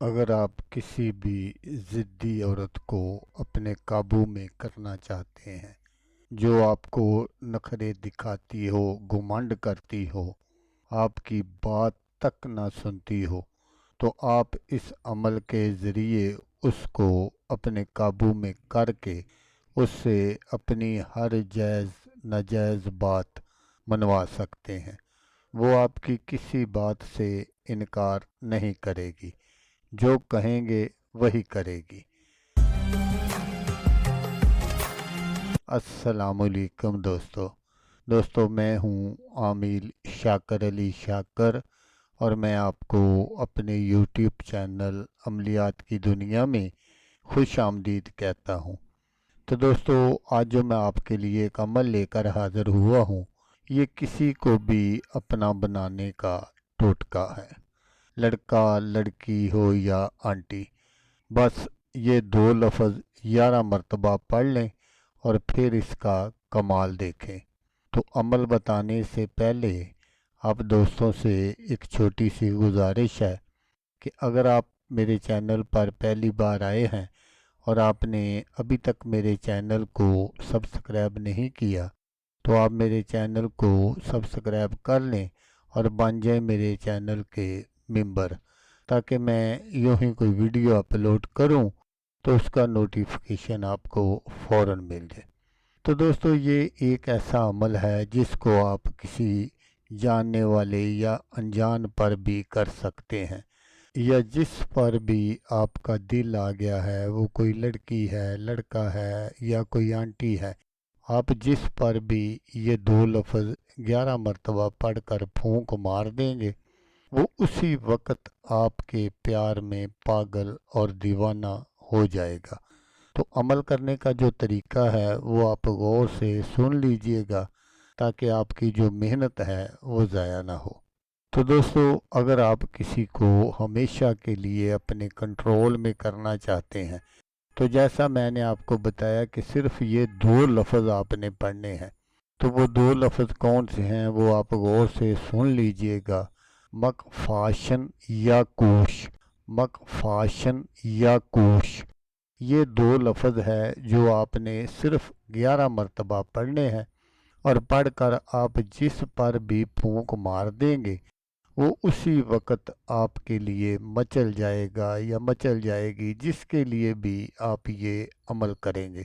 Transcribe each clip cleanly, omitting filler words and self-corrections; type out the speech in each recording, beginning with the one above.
اگر آپ کسی بھی ضدی عورت کو اپنے قابو میں کرنا چاہتے ہیں جو آپ کو نخرے دکھاتی ہو، گھمنڈ کرتی ہو، آپ کی بات تک نہ سنتی ہو، تو آپ اس عمل کے ذریعے اس کو اپنے قابو میں کر کے اس سے اپنی ہر جائز ناجائز بات منوا سکتے ہیں۔ وہ آپ کی کسی بات سے انکار نہیں کرے گی، جو کہیں گے وہی کرے گی۔ السلام علیکم دوستو، میں ہوں عامل شاکر علی شاکر، اور میں آپ کو اپنے یوٹیوب چینل عملیات کی دنیا میں خوش آمدید کہتا ہوں۔ تو دوستو، آج جو میں آپ کے لیے ایک عمل لے کر حاضر ہوا ہوں، یہ کسی کو بھی اپنا بنانے کا ٹوٹکا ہے، لڑکا لڑکی ہو یا آنٹی۔ بس یہ دو لفظ 11 مرتبہ پڑھ لیں اور پھر اس کا کمال دیکھیں۔ تو عمل بتانے سے پہلے آپ دوستوں سے ایک چھوٹی سی گزارش ہے کہ اگر آپ میرے چینل پر پہلی بار آئے ہیں اور آپ نے ابھی تک میرے چینل کو سبسکرائب نہیں کیا، تو آپ میرے چینل کو سبسکرائب کر لیں اور بن جائیں میرے چینل کے ممبر، تاکہ میں یوں ہی کوئی ویڈیو اپلوڈ کروں تو اس کا نوٹیفیکیشن آپ کو فوراً مل جائے۔ تو دوستو، یہ ایک ایسا عمل ہے جس کو آپ کسی جاننے والے یا انجان پر بھی کر سکتے ہیں، یا جس پر بھی آپ کا دل آ گیا ہے، وہ کوئی لڑکی ہے، لڑکا ہے یا کوئی آنٹی ہے، آپ جس پر بھی یہ دو لفظ 11 مرتبہ پڑھ کر پھونک مار دیں گے، وہ اسی وقت آپ کے پیار میں پاگل اور دیوانہ ہو جائے گا۔ تو عمل کرنے کا جو طریقہ ہے وہ آپ غور سے سن لیجئے گا، تاکہ آپ کی جو محنت ہے وہ ضائع نہ ہو۔ تو دوستو، اگر آپ کسی کو ہمیشہ کے لیے اپنے کنٹرول میں کرنا چاہتے ہیں، تو جیسا میں نے آپ کو بتایا کہ صرف یہ دو لفظ آپ نے پڑھنے ہیں۔ تو وہ دو لفظ کون سے ہیں وہ آپ غور سے سن لیجئے گا: مکفاشن یا کوش، مکفاشن یا کوش۔ یہ دو لفظ ہے جو آپ نے صرف 11 مرتبہ پڑھنے ہیں، اور پڑھ کر آپ جس پر بھی پھونک مار دیں گے، وہ اسی وقت آپ کے لیے مچل جائے گا یا مچل جائے گی، جس کے لیے بھی آپ یہ عمل کریں گے۔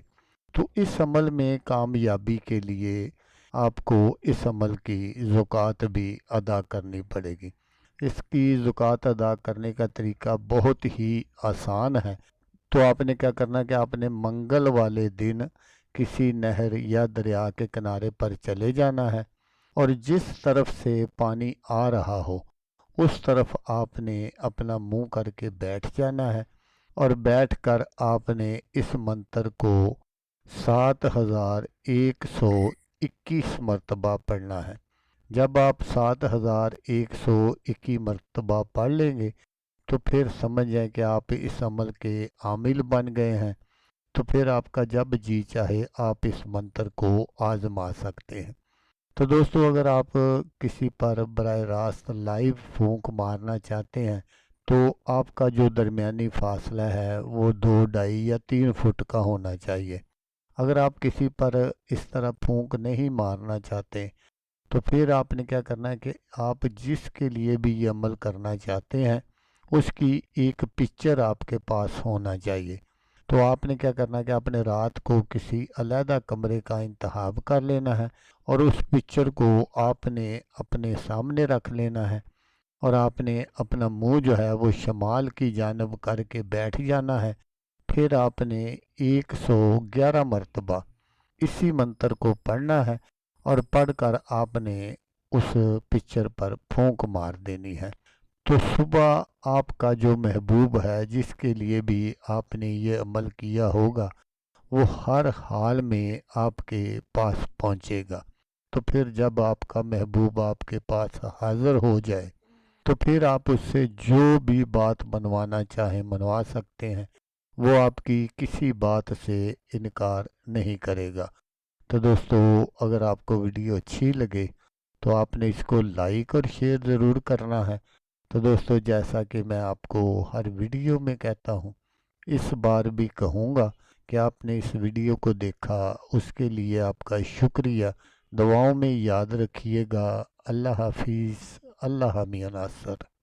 تو اس عمل میں کامیابی کے لیے آپ کو اس عمل کی زکوٰۃ بھی ادا کرنی پڑے گی۔ اس کی زکوٰۃ ادا کرنے کا طریقہ بہت ہی آسان ہے۔ تو آپ نے کیا کرنا کہ آپ نے منگل والے دن کسی نہر یا دریا کے کنارے پر چلے جانا ہے، اور جس طرف سے پانی آ رہا ہو اس طرف آپ نے اپنا منہ کر کے بیٹھ جانا ہے، اور بیٹھ کر آپ نے اس منتر کو 7121 مرتبہ پڑھنا ہے۔ جب آپ 7121 مرتبہ پڑھ لیں گے تو پھر سمجھ جائیں کہ آپ اس عمل کے عامل بن گئے ہیں۔ تو پھر آپ کا جب جی چاہے آپ اس منتر کو آزما سکتے ہیں۔ تو دوستو، اگر آپ کسی پر براہ راست لائیو پھونک مارنا چاہتے ہیں تو آپ کا جو درمیانی فاصلہ ہے وہ 2، 2.5 یا 3 فٹ کا ہونا چاہیے۔ اگر آپ کسی پر اس طرح پھونک نہیں مارنا چاہتے تو پھر آپ نے کیا کرنا ہے کہ آپ جس کے لیے بھی یہ عمل کرنا چاہتے ہیں اس کی ایک پکچر آپ کے پاس ہونا چاہیے۔ تو آپ نے کیا کرنا ہے کہ آپ نے رات کو کسی علیحدہ کمرے کا انتخاب کر لینا ہے، اور اس پکچر کو آپ نے اپنے سامنے رکھ لینا ہے، اور آپ نے اپنا منہ جو ہے وہ شمال کی جانب کر کے بیٹھ جانا ہے۔ پھر آپ نے 111 مرتبہ اسی منتر کو پڑھنا ہے، اور پڑھ کر آپ نے اس پکچر پر پھونک مار دینی ہے۔ تو صبح آپ کا جو محبوب ہے جس کے لیے بھی آپ نے یہ عمل کیا ہوگا، وہ ہر حال میں آپ کے پاس پہنچے گا۔ تو پھر جب آپ کا محبوب آپ کے پاس حاضر ہو جائے تو پھر آپ اس سے جو بھی بات منوانا چاہیں منوا سکتے ہیں، وہ آپ کی کسی بات سے انکار نہیں کرے گا۔ تو دوستو، اگر آپ کو ویڈیو اچھی لگے تو آپ نے اس کو لائک اور شیئر ضرور کرنا ہے، تو دوستو جیسا کہ میں آپ کو ہر ویڈیو میں کہتا ہوں، اس بار بھی کہوں گا کہ آپ نے اس ویڈیو کو دیکھا، اس کے لیے آپ کا شکریہ۔ دعاؤں میں یاد رکھیے گا۔ اللہ حافظ۔ اللہ حامی ناصر۔